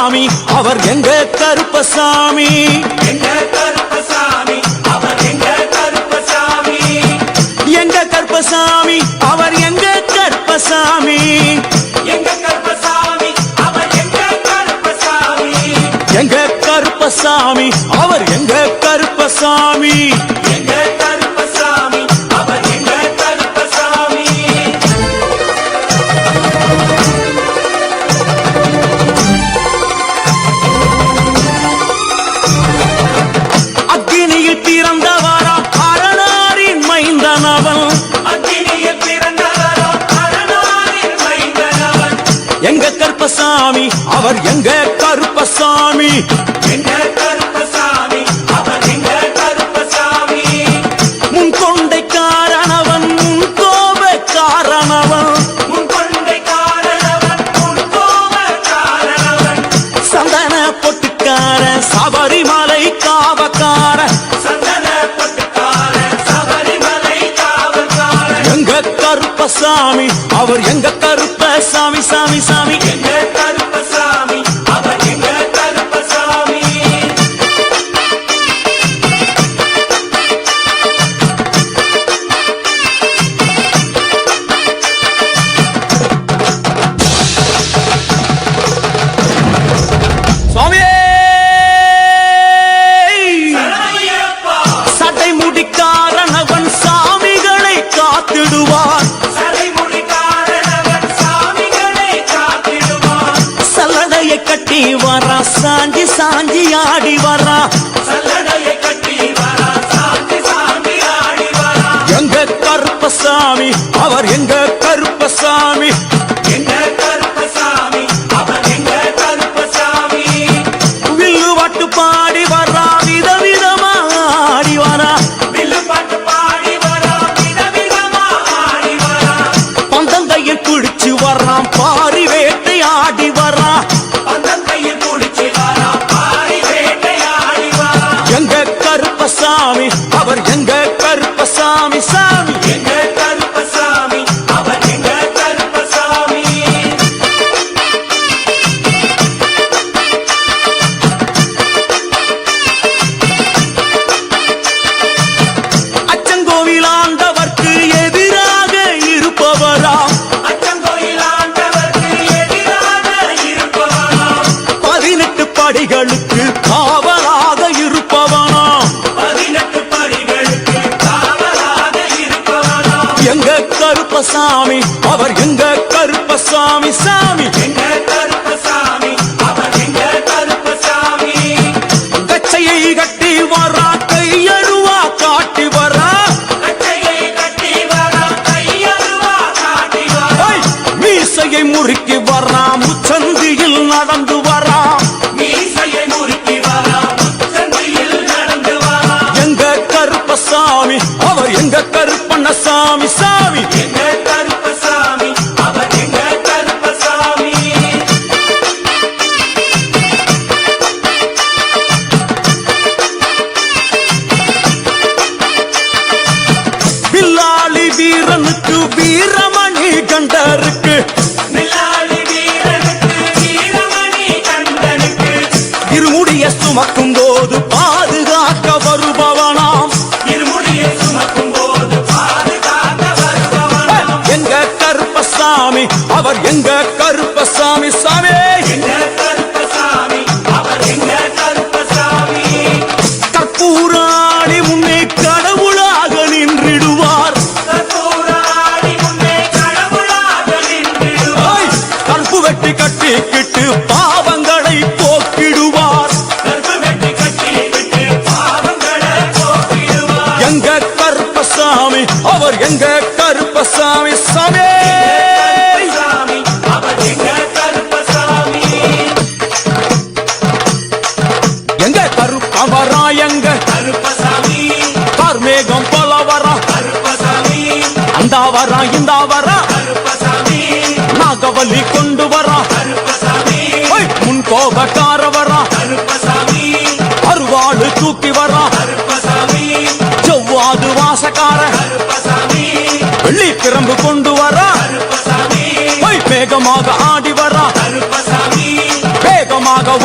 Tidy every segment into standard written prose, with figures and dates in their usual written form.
கருப்பசாமி அவர் எங்க கருப்பசாமி எங்க கருப்பசாமி அவர் எங்க கருப்பசாமி எங்க கருப்பசாமி அவர் எங்க கருப்பசாமி எங்க கருப்பசாமி அவர் எங்க கருப்பசாமி எங்க கருப்பசாமி அவர் எங்க கருப்பசாமி எங்க கருப்பசாமி அவர் எங்க கருப்பசாமி அக்னியில் பிறந்தவரா அரணாரின் மைந்தனவன் அக்னியில் பிறந்தவரோ அரணாரின் மைந்தனவன் எங்க கருப்பசாமி அவர் எங்க கருப்பசாமி எங்க கருப்பசாமி அவர் எங்க கருப்பசாமி முன் கொண்டைக்காரனவன் முன் கோபக்காரனவன் முன்கொண்டை காரணவன் முன்கோப காரணவன் சந்தன பொட்டுக்கார சபரிமலை காவக்கார சந்தன பட்டுக்கார சபரிமலை காவல்காரன் எங்க கருப்பசாமி அவர் எங்க கருப்பசாமி சாமி சாமி எங்க கருப்பசாமி அவர் எங்க கருப்பசாமி சுவாமியே சரணமையப்பா சட்டை முடிக்காரனவன் சாமிகளை காத்திடுவான் சடைமுடி காரணவன் சாமிகளை காத்திடுவான் சல்லடையை கட்டி வரா சாஞ்சி சாஞ்சி ஆடி வரா சல்லடையை கட்டி வரா சாந்தி சாந்தி ஆடி வரா எங்க கருப்பசாமி அவர் எங்க கருப்பசாமி எங்க கருப்பசாமி அவர் எங்க கருப்பசாமி வில்லு வாட்டு பாடி வரா விதவிதமா ஆடி வரா வில்லு பாட்டு பாடி வரா விதவிதமா ஆடி வரா பந்தங்கையில் குடிச்சு வர்றான் பாரி வேட்டை ஆடி வரா பந்தம் கையில் குடிச்சு வரா பாரி வேட்டையாடி வரா எங்க கருப்பசாமி அவர் எங்க கருப்பசாமி சாமி எங்க கருப்பசாமி அவர் எங்க கருப்பசாமி அச்சங்கோவில் ஆண்டவர்க்கு எதிராக இருப்பவரா அச்சங்கோயில் ஆண்டவர்க்கு எதிராக இருப்பவனாம் 18 படிகளுக்கு காவலாக இருப்பவனா 18 படிகளுக்கு காவலாக இருப்பவனாம் எங்க கருப்பசாமி அவர் எங்க கருப்பசாமி சாமி எங்க கருப்பசாமி அவர் எங்க கருப்பசாமி கச்சையை கட்டி வரா கையழுவா காட்டி வரா கட்டையை கட்டி வரா கையருவா காட்டி வரா ஐ! மீசையை முறுக்கி வரா முச்சந்தியில் நடந்து வரா மீசையை முறுக்கி வரா முச்சந்தியில் நடந்து வரா எங்க கருப்பசாமி அவர் எங்க கருப்பண்ணசாமி சாமி எங்க கருப்பசாமி அவர் எங்க கருப்பசாமி வில்லாளி வீரனுக்கு வீரமணி கண்டருக்கு நிலாளி வீரனுக்கு வீரமணி கண்டனுக்கு இருமுடிய சுமக்கும் போது பாதுகாக்க வருபவனாம் இருமுடியை சுமக்கும் போது பாதுகாக்க வருபவனாம் எங்க கருப்பசாமி அவர் எங்க கருப்பசாமி சாமி எங்க கருப்பசாமி அவர் எங்க கருப்பசாமி கற்பூராணி முன்னே கடவுளாக நின்றிடுவார் கற்பூராடி முன்னே கடவுளாக நின்றிடுவார் ஐ! கற்பு வெட்டி கட்டிக்கிட்டு பாவங்களை போக்கிடுவார் கற்பு வெட்டி கட்டி விட்டு பாவங்களை போக்கிடுவார் எங்க கருப்பசாமி அவர் எங்க கருப்பசாமி சாமி கருப்பசாமி அவர் எங்க கருப்பசாமி எங்க கருப்பவரா எங்க கருப்பசாமி கார்மேகம் போல வரா கருப்பசாமி அந்த வரா இந்த வரா கருப்பசாமி நாகவல்லி கொண்டு வரா கருப்பசாமி ஐ! முன் கோபக்கார வரா கருப்பசாமி அருவாளு தூக்கி வரா கருப்பசாமி செவ்வாது வாசக்கார கருப்பசாமி வெள்ளி பிரம்பு கொண்டு வரா கருப்பசாமி வேகமாக ஆடி வரா கருப்பசாமி வேகமாக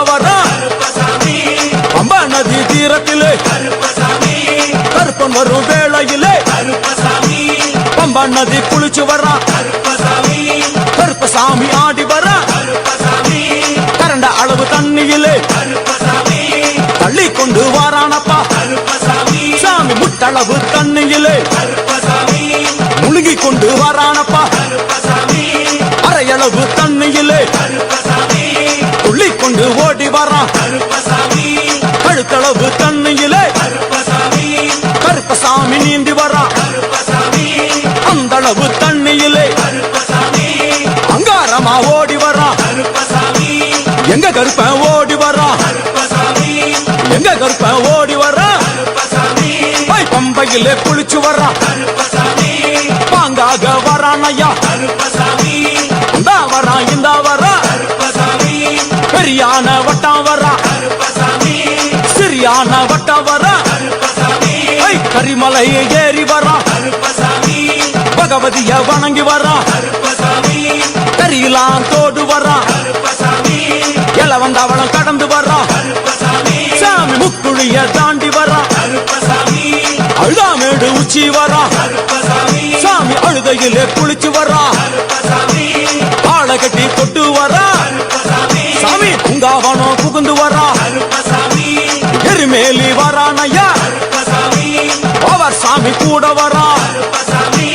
வரான் கருப்பசாமி பம்பா நதி தீரத்திலே கருப்பசாமி கருப்பன் வரும் வேளையிலே கருப்பசாமி பம்பா நதி குளிச்சு வரான் கருப்பசாமி கருப்பசாமி ஆடி வரான் கருப்பசாமி கரண்ட அளவு தண்ணியிலே கருப்பசாமி தள்ளி கொண்டு வாரானப்பா கருப்பசாமி சாமி முட்டளவு தண்ணியிலே கருப்பசாமி முழுகி கொண்டு வாரானப்பா கருப்பசாமி அரையளவு தண்ணியிலே கருப்பசாமி துள்ளி கொண்டு ஓடி வரான் கருப்பசாமி கழுத்தளவு தண்ணியிலே கருப்பசாமி கருப்பசாமி நீந்தி வரான் கருப்பசாமி அந்த அளவு தண்ணியிலே கருப்பசாமி அங்காரமா ஓடி வரான் கருப்பசாமி எங்க கருப்பன் ஓடி வரான் கருப்பசாமி எங்க கருப்பன் ஓடி வரான் கருப்பசாமி பம்பையிலே குளிச்சு வரான் கருப்பசாமி பாங்காக வரான் ஐயா கருப்பசாமி இந்த வரான் இந்த வரான் கருப்பசாமி பெரியான வட்டம் வரான் கருப்பசாமி சிறியான வட்டம் வரான் கருப்பசாமி கரிமலை ஏறி வரான் கருப்பசாமி பகவதிய வணங்கி வரான் கருப்பசாமி கரியெல்லாம் தோடு வரான் கருப்பசாமி எலவந்தாவளம் கடந்து வரான் கருப்பசாமி சாமி முக்குழிய தாண்டி வரான் கருப்பசாமி அழுதாமேடு உச்சி வரான் கருப்பசாமி சாமி அழுதையிலே குளிச்சு வரான் கருப்பசாமி ஆளை கட்டி தொட்டு வரான் கருப்பசாமி சாமி பூங்காவனம் புகுந்து வரான் கருப்பசாமி எருமேலி வரான் ஐயா கருப்பசாமி அவர் சாமி கூட வரான் கருப்பசாமி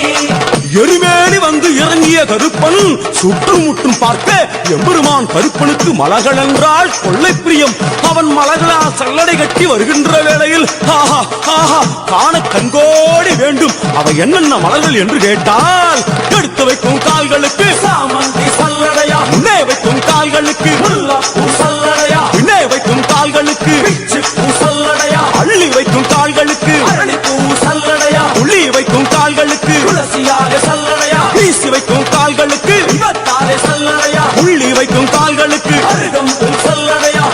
எருமேலி வந்து இறங்கிய கருப்பன் சுற்றுமுற்றும் பார்க்க எம்பெருமான் கருப்பனுக்கு மலகள் என்றால் கொள்ளை பிரியம். அவன் மலகளால் சல்லடை கட்டி வருகின்ற வேளையில் ஆஹா ஆஹா காண கண்கோடி வேண்டும். அவை என்னென்ன மலர்கள் என்று கேட்டால் எடுத்து வைக்கும் கால்களுக்கு சாமந்தி சல்லடையா முன்னே வைக்கும் கால்களுக்கு முல்லப்பூ சல்லடையா பின்னே வைக்கும் கால்களுக்கு பிச்சிப்பூ சல்லடையா அள்ளி வைக்கும் கால்களுக்கு அரளிப்பூ சல்லடையா உள்ளி வைக்கும் கால்களுக்கு துளசியாக சல்லடையா வீசி வைக்கும் கால்களுக்கு இவத்தாலே சல்லடையா உள்ளி வைக்கும் கால்களுக்கு அருகம்பூ சல்லடையா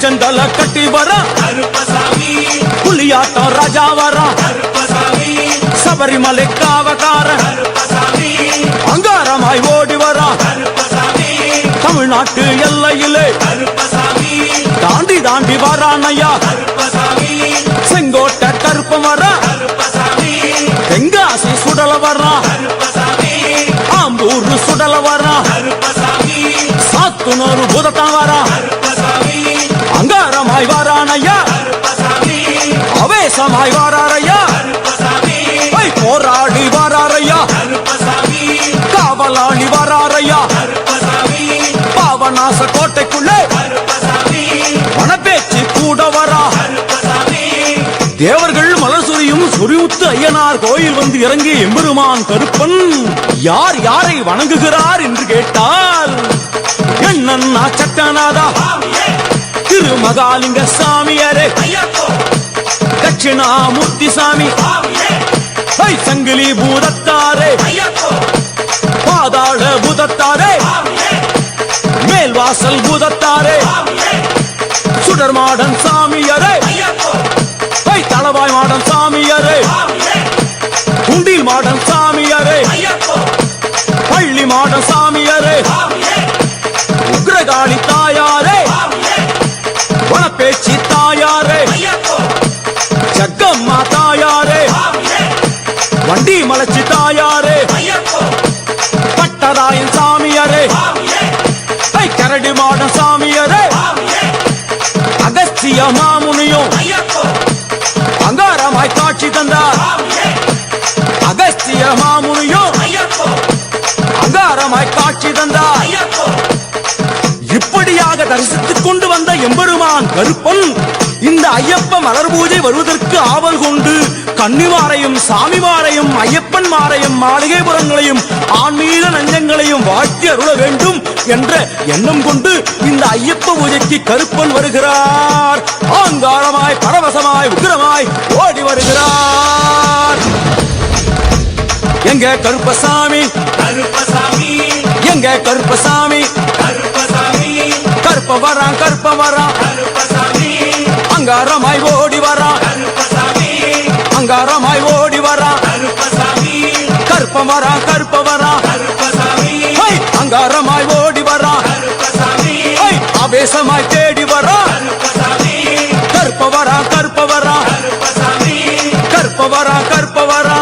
செந்தல கட்டி வரா கருப்பசாமி புலியாட்டம் ராஜா வரா கருப்பசாமி சபரிமலை காவகார கருப்பசாமி அங்காரமாய் ஓடி வரா கருப்பசாமி தமிழ்நாட்டு எல்லையிலே கருப்பசாமி தாண்டி தாண்டி வரானையா கருப்பசாமி செங்கோட்டை கருப்பம் வரா கருப்பசாமி தெங்காசி சுடல வரா கருப்பசாமி ஆம்பூர் சுடல வரா கருப்பசாமி சாத்துனூர் புதத்தான் வரா கருப்பசாமி அங்காரமாய் வாரானையா கருப்பசாமி அவேசமாய் வாராரையா கருப்பசாமி போராடி வாராரையா கருப்பசாமி காவலாளி வாராரையா கருப்பசாமி பாவநாச கோட்டைக்குள்ளே கருப்பசாமி வனப்பேச்சு கூட வரா கருப்பசாமி தேவர்கள் மலர் சொரியும் சொரிமுத்து ஐயனார் கோயில் வந்து இறங்கிய எம்பெருமான் கருப்பன் யார் யாரை வணங்குகிறார் என்று கேட்டால் என்னன்னா சட்டநாதா சாமியே திருமகாலிங்க சாமியாரே ஐயப்போ தட்சிணாமூர்த்தி சாமி சாமியே சங்கிலி பூதத்தாரே ஐயப்போ பாதாள பூதத்தாரே சாமியே மேல்வாசல் பூதத்தாரே சாமியே சுடர்மாடன் சாமியாரே ஐயப்போ தளவாய் மாடன் சாமியாரே சாமியே குண்டில் மாடன் சாமியாரே ஐயப்போ பள்ளி மாடன் சாமியாரே சாமியே உக்ரகாளி தாயாரே சாமியே வனப்பேச்சி தாயாரே ஐயப்போ ஜக்கம்மா தாயாரே சாமியே வண்டி மலச்சி தாயாரே ஐயப்போ பட்டராயன் சாமியாரே சாமியே கரடி மாடன் சாமியாரே சாமியே அகஸ்திய மாமுனியும் ஐயப்போ அங்காரமாய் காட்சி தந்தார் சாமியே அகஸ்திய மாமுனியும் ஐயப்போ அங்காரமாய் காட்சி தந்தார் ஐயப்போ இப்படியாக தரிசித்துக் கொண்டு வந்த எம்பெருமான் கருப்பன் இந்த ஐயப்ப மலர் பூஜை வருவதற்கு ஆவல் கொண்டு கன்னிமாரையும் சாமிமாரையும் ஐயப்பன் மாரையும் மாளிகைபுரங்களையும் ஆன்மீக நஞ்சங்களையும் வாழ்த்தி அருள வேண்டும் என்ற எண்ணம் கொண்டு இந்த ஐயப்ப பூஜைக்கு கருப்பன் வருகிறார். ஆங்காரமாய் பரவசமாய் உக்கிரமாய் ஓடி வருகிறார். எங்க கருப்பசாமி கருப்பசாமி எங்க கருப்பசாமி கருப்பசாமி கருப்ப வரான் கருப்ப வரான் கருப்பசாமி அங்காரமாய் ஓடி வரான் கருப்பசாமி அங்காரமாய் ஓடி வரான் கருப்பசாமி கருப்ப வரான் கருப்ப வரான் கருப்பசாமி அங்காரமாய் ஓடி வரான் கற்பவரா கருப்பசாமி கற்பவரா கற்பவரா